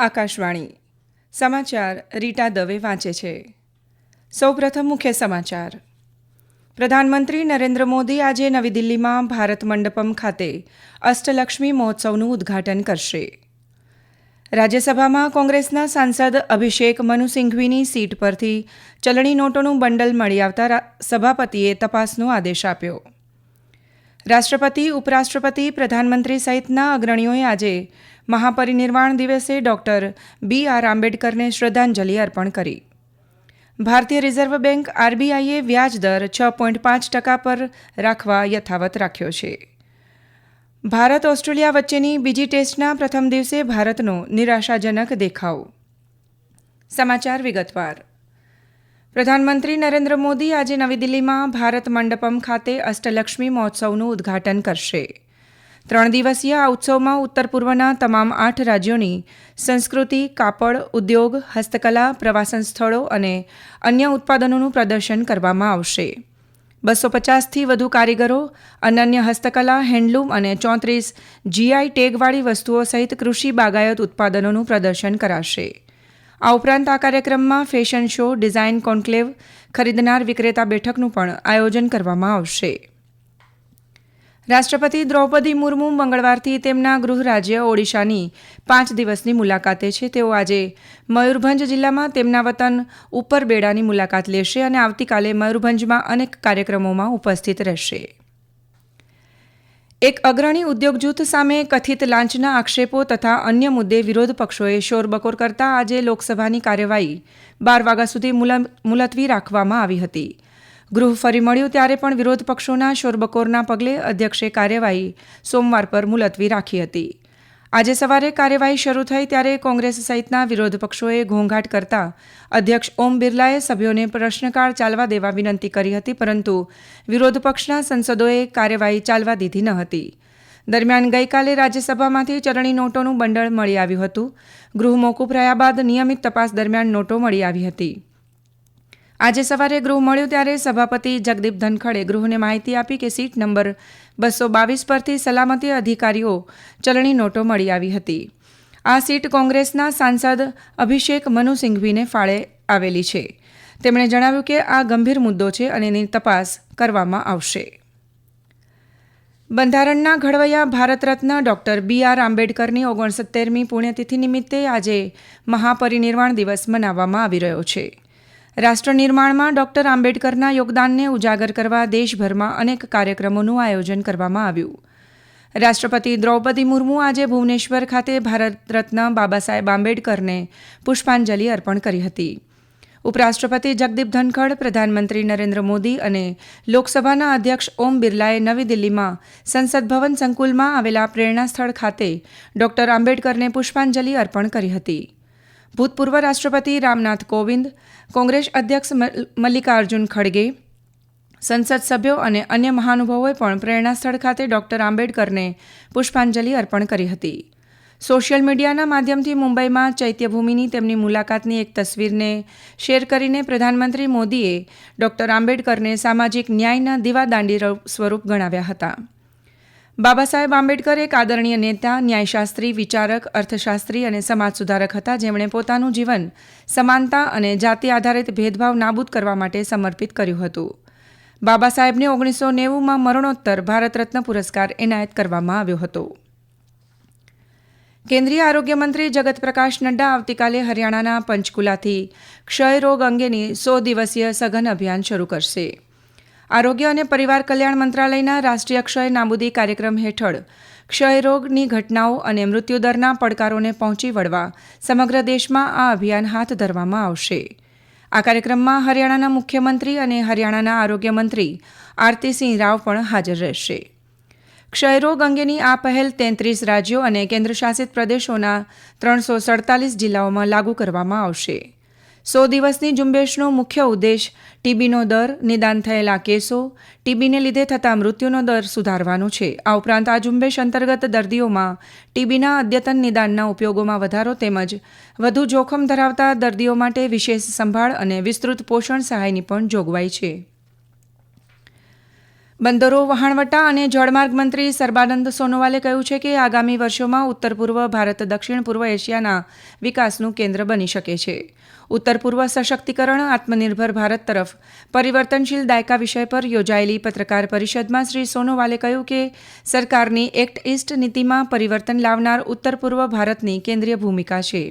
આકાશવાણી સમાચાર રીટા દવે વાંચે છે. સૌપ્રથમ મુખ્ય સમાચાર. પ્રધાનમંત્રી નરેન્દ્ર મોદી આજે નવી દિલ્હીમાં ભારત મંડપમ ખાતે અષ્ટલક્ષ્મી મહોત્સવનું ઉદ્ઘાટન કરશે. રાજ્યસભામાં કોંગ્રેસના સાંસદ અભિષેક મનુ સિંઘવીની સીટ પરથી ચલણી નોટોનું બંડલ મળી આવતા સભાપતિએ તપાસનો આદેશ આપ્યો. રાષ્ટ્રપતિ, ઉપરાષ્ટ્રપતિ, પ્રધાનમંત્રી સહિતના અગ્રણીઓએ આજે મહાપરિનિર્વાણ દિવસે ડોક્ટર બી.આર. આંબેડકરને શ્રદ્ધાંજલિ અર્પણ કરી. ભારતીય રિઝર્વ બેંક આરબીઆઈએ વ્યાજ દર 6.5% પર રાખવા યથાવત રાખ્યો છે. ભારત ઓસ્ટ્રેલિયા વચ્ચેની બીજી ટેસ્ટના પ્રથમ દિવસે ભારતનો નિરાશાજનક દેખાવ. સમાચાર વિગતવાર. પ્રધાનમંત્રી નરેન્દ્ર મોદી આજે નવી દિલ્હીમાં ભારત મંડપમ ખાતે અષ્ટલક્ષ્મી મહોત્સવનું ઉદ્ઘાટન કરશે. 3 દિવસીય આ ઉત્સવમાં ઉત્તર પૂર્વના તમામ 8 રાજ્યોની સંસ્કૃતિ, કાપડ, ઉદ્યોગ, હસ્તકલા, પ્રવાસન સ્થળો અને અન્ય ઉત્પાદનોનું પ્રદર્શન કરવામાં આવશે. 250થી વધુ કારીગરો, અનન્ય હસ્તકલા, હેન્ડલૂમ અને 34 જીઆઈ ટેગવાળી વસ્તુઓ સહિત કૃષિ બાગાયત ઉત્પાદનોનું પ્રદર્શન કરાશે. આ ઉપરાંત આ કાર્યક્રમમાં ફેશન શો, ડિઝાઇન કોન્ક્લેવ, ખરીદનાર વિક્રેતા બેઠકનું પણ આયોજન કરવામાં આવશે. રાષ્ટ્રપતિ દ્રૌપદી મુર્મુ મંગળવારથી તેમના ગૃહ રાજ્ય ઓડિશાની 5 દિવસની મુલાકાતે છે. તેઓ આજે મયુરભંજ જિલ્લામાં તેમના વતન ઉપરબેડાની મુલાકાત લેશે અને આવતીકાલે મયુરભંજમાં અનેક કાર્યક્રમોમાં ઉપસ્થિત રહેશે. એક અગ્રણી ઉદ્યોગ જૂથ સામે કથિત લાંચના આક્ષેપો તથા અન્ય મુદ્દે વિરોધ પક્ષોએ શોરબકોર કરતા આજે લોકસભાની કાર્યવાહી 12 વાગ્યા સુધી મુલતવી રાખવામાં આવી હતી. ગૃહ ફરી મળ્યું ત્યારે પણ વિરોધ પક્ષોના શોરબકોરના પગલે અધ્યક્ષે કાર્યવાહી સોમવાર પર મુલતવી રાખી હતી. આજે સવારે કાર્યવાહી શરૂ થઈ ત્યારે કોંગ્રેસ સહિતના વિરોધ પક્ષોએ ઘોંઘાટ કરતા અધ્યક્ષ ઓમ બિરલાએ સભ્યોને પ્રશ્નકાળ ચાલવા દેવા વિનંતી કરી હતી, પરંતુ વિરોધ પક્ષના સંસદોએ કાર્યવાહી ચાલવા દીધી ન હતી. દરમિયાન ગઈકાલે રાજ્યસભામાંથી ચલણી નોટોનું બંડળ મળી આવ્યું હતું. ગૃહ મોકૂફ રહ્યા બાદ નિયમિત તપાસ દરમિયાન નોટો મળી આવી હતી. આજે સવારે ગૃહ મળ્યું ત્યારે સભાપતિ જગદીપ ધનખડે ગૃહને માહિતી આપી કે સીટ નંબર 222 પરથી સલામતી અધિકારીઓ ચલણી નોટો મળી આવી હતી. આ સીટ કોંગ્રેસના સાંસદ અભિષેક મનુ સિંઘવીને ફાળે આવેલી છે. તેમણે જણાવ્યું કે આ ગંભીર મુદ્દો છે અને એની તપાસ કરવામાં આવશે. બંધારણના ઘડવૈયા ભારત રત્ન ડોક્ટર બી.આર. આંબેડકરની 69મી પુણ્યતિથિ નિમિત્તે આજે મહાપરિનિર્વાણ દિવસ મનાવવામાં આવી રહ્યો છે. રાષ્ટ્ર નિર્માણમાં ડોક્ટર આંબેડકરના યોગદાનને ઉજાગર કરવા દેશભરમાં અનેક કાર્યક્રમોનું આયોજન કરવામાં આવ્યું. રાષ્ટ્રપતિ દ્રૌપદી મુર્મુ આજે ભુવનેશ્વર ખાતે ભારત રત્ન બાબા સાહેબ આંબેડકરને પુષ્પાંજલિ અર્પણ કરી હતી. ઉપરાષ્ટ્રપતિ જગદીપ ધનખડ, પ્રધાનમંત્રી નરેન્દ્ર મોદી અને લોકસભાના અધ્યક્ષ ઓમ બિરલાએ નવી દિલ્હીમાં સંસદ ભવન સંકુલમાં આવેલા પ્રેરણા સ્થળ ખાતે ડોક્ટર આંબેડકરને પુષ્પાંજલિ અર્પણ કરી હતી. ભૂતપૂર્વ રાષ્ટ્રપતિ રામનાથ કોવિંદ, કોંગ્રેસ અધ્યક્ષ મલ્લિકાર્જુન ખડગે, સંસદ સભ્યો અને અન્ય મહાનુભાવોએ પણ પ્રેરણા સ્થળ ખાતે ડોક્ટર આંબેડકરને પુષ્પાંજલિ અર્પણ કરી હતી. સોશિયલ મીડિયાના માધ્યમથી મુંબઈમાં ચૈત્યભૂમિની તેમની મુલાકાતની એક તસવીરને શેર કરીને પ્રધાનમંત્રી મોદીએ ડોક્ટર આંબેડકરને સામાજિક ન્યાયના દીવાદાંડી સ્વરૂપ ગણાવ્યા હતા. બાબા સાહેબ આંબેડકર એક આદરણીય નેતા, ન્યાયશાસ્ત્રી, વિચારક, અર્થશાસ્ત્રી અને સમાજ સુધારક હતા, જેમણે પોતાનું જીવન સમાનતા અને જાતિ આધારિત ભેદભાવ નાબૂદ કરવા માટે સમર્પિત કર્યું હતું. બાબા સાહેબને 1990માં મરણોત્તર ભારત રત્ન પુરસ્કાર એનાયત કરવામાં આવ્યો હતો. કેન્દ્રીય આરોગ્ય મંત્રી જગત પ્રકાશ નડ્ડા આવતીકાલે હરિયાણાના પંચકુલાથી ક્ષય રોગ અંગેની 100 દિવસીય સઘન અભિયાન શરૂ કરશે. આરોગ્ય અને પરિવાર કલ્યાણ મંત્રાલયના રાષ્ટ્રીય ક્ષય નાબૂદી કાર્યક્રમ હેઠળ ક્ષય રોગની ઘટનાઓ અને મૃત્યુદરના પડકારોને પહોંચી વળવા સમગ્ર દેશમાં આ અભિયાન હાથ ધરવામાં આવશે. આ કાર્યક્રમમાં હરિયાણાના મુખ્યમંત્રી અને હરિયાણાના આરોગ્ય મંત્રી આરતી સિંહ રાવ પણ હાજર રહેશે. ક્ષયરોગ અંગેની આ પહેલ 33 રાજ્યો અને કેન્દ્રશાસિત પ્રદેશોના 347 જિલ્લાઓમાં લાગુ કરવામાં આવશે. 100 દિવસની ઝુંબેશનો મુખ્ય ઉદ્દેશ ટીબીનો દર, નિદાન થયેલા કેસો, ટીબીને લીધે થતા મૃત્યુનો દર સુધારવાનો છે. આ ઉપરાંત આ ઝુંબેશ અંતર્ગત દર્દીઓમાં ટીબીના અદ્યતન નિદાનના ઉપયોગોમાં વધારો તેમજ વધુ જોખમ ધરાવતા દર્દીઓ માટે વિશેષ સંભાળ અને વિસ્તૃત પોષણ સહાયની પણ જોગવાઈ છે. બંદરો, વહાણવટા અને જળમાર્ગ મંત્રી સર્બાનંદ સોનોવાલે કહ્યું છે કે આગામી વર્ષોમાં ઉત્તર પૂર્વ ભારત દક્ષિણ પૂર્વ એશિયાના વિકાસનું કેન્દ્ર બની શકે છે. ઉત્તર પૂર્વ સશક્તિકરણ આત્મનિર્ભર ભારત તરફ પરિવર્તનશીલ દાયકા વિષય પર યોજાયેલી પત્રકાર પરિષદમાં શ્રી સોનોવાલે કહ્યું કે સરકારની એક્ટ ઇસ્ટ નીતિમાં પરિવર્તન લાવનાર ઉત્તર પૂર્વ ભારતની કેન્દ્રીય ભૂમિકા છે.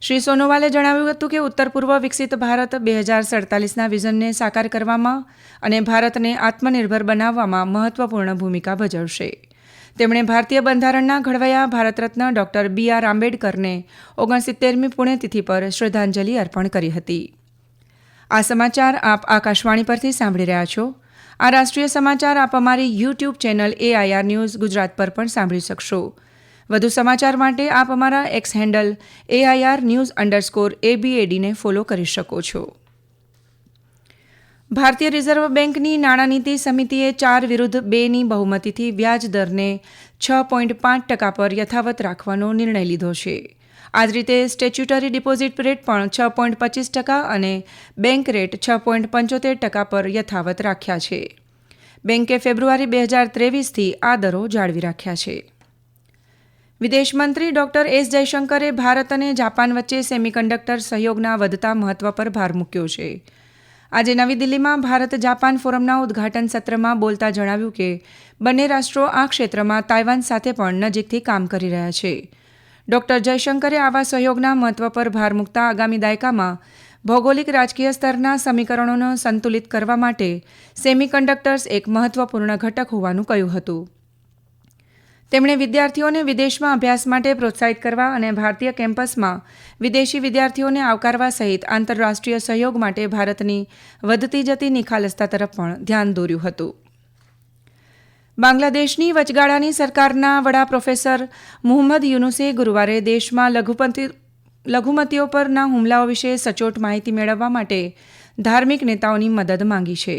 શ્રી સોનોવાલે જણાવ્યું હતું કે ઉત્તર પૂર્વ વિકસિત ભારત 2047ના વિઝનને સાકાર કરવામાં અને ભારતને આત્મનિર્ભર બનાવવામાં મહત્વપૂર્ણ ભૂમિકા ભજવશે. તેમણે ભારતીય બંધારણના ઘડવૈયા ભારત રત્ન ડોક્ટર B.R. આંબેડકરને 69મી પુણ્યતિથિ પર શ્રદ્ધાંજલિ અર્પણ કરી હતી. આ સમાચાર આપ આકાશવાણી પરથી સાંભળી રહ્યા છો. આ રાષ્ટ્રીય સમાચાર આપ અમારી YouTube channel AIR news Gujarat પર પણ સાંભળી શકશો. વધુ સમાચાર માટે આપ અમારા એક્સ હેન્ડલ AIR_news_ABAD ને ફોલો કરી શકો છો. ભારતીય રિઝર્વ બેંકની નાણાંનીતિ સમિતિએ 4 વિરુદ્ધ 2ની બહુમતીથી વ્યાજ દરને 6.5% પર યથાવત રાખવાનો નિર્ણય લીધો છે. આ જ રીતે સ્ટેચ્યુટરી ડિપોઝિટ રેટ પણ 6.25% અને બેંક રેટ 6.75% પર યથાવત રાખ્યા છે. બેંકે ફેબ્રુઆરી 2023થી આ દરો જાળવી રાખ્યા છે. વિદેશ મંત્રી ડોક્ટર S. જયશંકરે ભારત અને જાપાન વચ્ચે સેમિકન્ડક્ટર સહયોગના વધતા મહત્વ પર ભાર મૂક્યો છે. આજે નવી દિલ્હીમાં ભારત જાપાન ફોરમના ઉદ્ઘાટન સત્રમાં બોલતા જણાવ્યું કે બંને રાષ્ટ્રો આ ક્ષેત્રમાં તાઇવાન સાથે પણ નજીકથી કામ કરી રહ્યા છે. ડોક્ટર જયશંકરે આવા સહયોગના મહત્વ પર ભાર મૂકતા આગામી દાયકામાં ભૌગોલિક રાજકીય સ્તરના સમીકરણોને સંતુલિત કરવા માટે સેમિકન્ડક્ટર્સ એક મહત્વપૂર્ણ ઘટક હોવાનું કહ્યું હતું. તેમણે વિદ્યાર્થીઓને વિદેશમાં અભ્યાસ માટે પ્રોત્સાહિત કરવા અને ભારતીય કેમ્પસમાં વિદેશી વિદ્યાર્થીઓને આવકારવા સહિત આંતરરાષ્ટ્રીય સહયોગ માટે ભારતની વધતી જતી નિખાલસતા તરફ પણ ધ્યાન દોર્યું હતું. બાંગ્લાદેશની વચગાળાની સરકારના વડા પ્રોફેસર મુહમ્મદ યુનુસે ગુરુવારે દેશમાં લઘુમતીઓ પરના હુમલાઓ વિશે સચોટ માહિતી મેળવવા માટે ધાર્મિક નેતાઓની મદદ માંગી છે.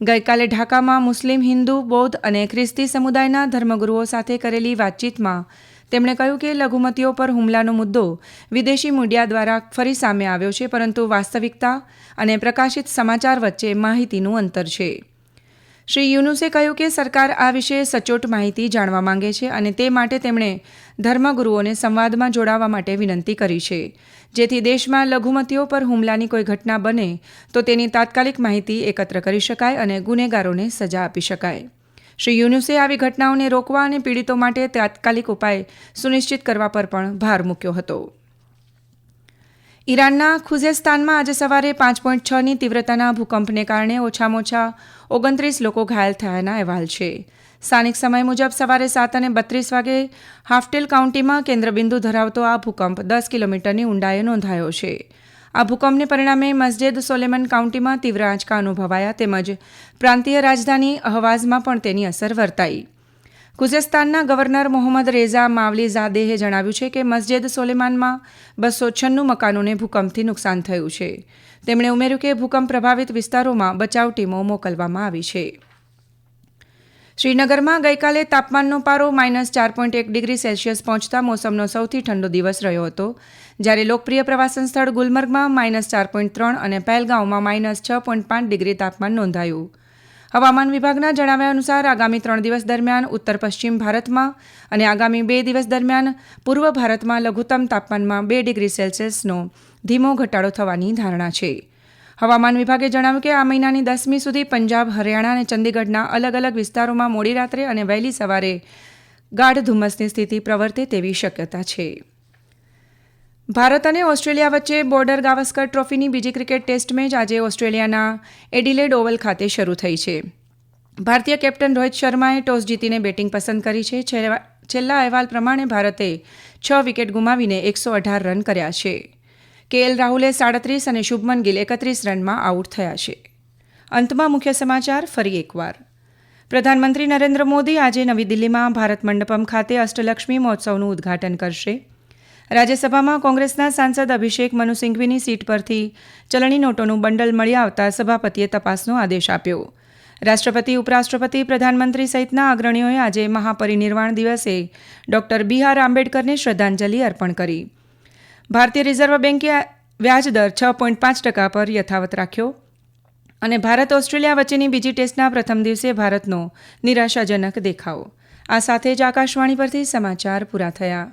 ગઈકાલે ઢાકામાં મુસ્લિમ, હિન્દુ, બૌદ્ધ અને ખ્રિસ્તી સમુદાયના ધર્મગુરુઓ સાથે કરેલી વાતચીતમાં તેમણે કહ્યું કે લઘુમતીઓ પર હુમલાનો મુદ્દો વિદેશી મીડિયા દ્વારા ફરી સામે આવ્યો છે, પરંતુ વાસ્તવિકતા અને પ્રકાશિત સમાચાર વચ્ચે માહિતીનું અંતર છે. શ્રી યુનુસે કહ્યું કે સરકાર આ વિશે સચોટ માહિતી જાણવા માંગે છે અને તે માટે તેમણે ધર્મગુરુઓને સંવાદમાં જોડાવા માટે વિનંતી કરી છે, જેથી દેશમાં લઘુમતીઓ પર હુમલાની કોઈ ઘટના બને તો તેની તાત્કાલિક માહિતી એકત્ર કરી શકાય અને ગુનેગારોને સજા આપી શકાય. શ્રી યુનુસે આવી ઘટનાઓને રોકવા અને પીડિતો માટે તાત્કાલિક ઉપાય સુનિશ્ચિત કરવા પર પણ ભાર મૂક્યો હતો. ઈરાનના ખુઝેસ્તાનમાં આજે સવારે 5.6ની તીવ્રતાના ભૂકંપને કારણે ઓછામાં ઓછા 29 લોકો ઘાયલ થયાના અહેવાલ છે. સ્થાનિક સમય મુજબ સવારે 7:32 વાગે હાફટેલ કાઉન્ટીમાં કેન્દ્રબિંદુ ધરાવતો આ ભૂકંપ 10 કિલોમીટરની ઊંડાઈએ નોંધાયો છે. આ ભૂકંપને પરિણામે મસ્જિદ સોલેમન કાઉન્ટીમાં તીવ્ર આંચકા અનુભવાયા તેમજ પ્રાંતીય રાજધાની અહવાઝમાં પણ તેની અસર વર્તાઈ. ખુઝેસ્તાનના ગવર્નર મોહમ્મદ રેઝા માવલીઝાદેહે જણાવ્યું છે કે મસ્જિદ સોલેમાનમાં 296 મકાનોને ભૂકંપથી નુકસાન થયું છે. તેમણે ઉમેર્યું કે ભૂકંપ પ્રભાવિત વિસ્તારોમાં બચાવ ટીમો મોકલવામાં આવી છે. શ્રીનગરમાં ગઈકાલે તાપમાનનો પારો -4.1 ડિગ્રી સેલ્સિયસ પહોંચતા મોસમનો સૌથી ઠંડો દિવસ રહ્યો હતો, જ્યારે લોકપ્રિય પ્રવાસન સ્થળ ગુલમર્ગમાં -4.3 અને પહેલગાંવમાં -6.5 ડિગ્રી તાપમાન નોંધાયું. હવામાન વિભાગના જણાવ્યા અનુસાર આગામી 3 દિવસ દરમિયાન ઉત્તર પશ્ચિમ ભારતમાં અને આગામી 2 દિવસ દરમિયાન પૂર્વ ભારતમાં લઘુત્તમ તાપમાનમાં 2 ડિગ્રી સેલ્સિયસનો ધીમો ઘટાડો થવાની ધારણા છે. હવામાન વિભાગે જણાવ્યું કે આ મહિનાની 10મી સુધી પંજાબ, હરિયાણા અને ચંદીગઢના અલગ અલગ વિસ્તારોમાં મોડી રાત્રે અને વહેલી સવારે ગાઢ ધુમ્મસની સ્થિતિ પ્રવર્તે તેવી શક્યતા છે. ભારત અને ઓસ્ટ્રેલિયા વચ્ચે બોર્ડર ગાવસ્કર ટ્રોફીની બીજી ક્રિકેટ ટેસ્ટ મેચ આજે ઓસ્ટ્રેલિયાના એડિલેડ ઓવલ ખાતે શરૂ થઈ છે. ભારતીય કેપ્ટન રોહિત શર્માએ ટોસ જીતીને બેટિંગ પસંદ કરી છે. છેલ્લા અહેવાલ પ્રમાણે ભારતે 6 વિકેટ ગુમાવીને 118 રન કર્યા છે. KL રાહુલે 37 અને શુભમન ગિલ 31 રનમાં આઉટ થયા છે. અંતમાં મુખ્ય સમાચાર ફરી એકવાર. પ્રધાનમંત્રી નરેન્દ્ર મોદી આજે નવી દિલ્હીમાં ભારત મંડપમ ખાતે અષ્ટલક્ષ્મી મહોત્સવનું ઉદ્ઘાટન કરશે. રાજ્યસભામાં કોંગ્રેસના સાંસદ અભિષેક મનુ સિંઘવીની સીટ પરથી ચલણી નોટોનું બંડલ મળી આવતા સભાપતિએ તપાસનો આદેશ આપ્યો. રાષ્ટ્રપતિ, ઉપરાષ્ટ્રપતિ, પ્રધાનમંત્રી સહિતના અગ્રણીઓએ આજે મહાપરિનિર્વાણ દિવસે ડોક્ટર B.R. આંબેડકરને શ્રદ્ધાંજલિ અર્પણ કરી. ભારતીય રિઝર્વ બેન્કે વ્યાજદર 6.5% પર યથાવત રાખ્યો. અને ભારત ઓસ્ટ્રેલિયા વચ્ચેની બીજી ટેસ્ટના પ્રથમ દિવસે ભારતનો નિરાશાજનક દેખાવ. આ સાથે જ આકાશવાણી પરથી સમાચાર પૂરા થયા.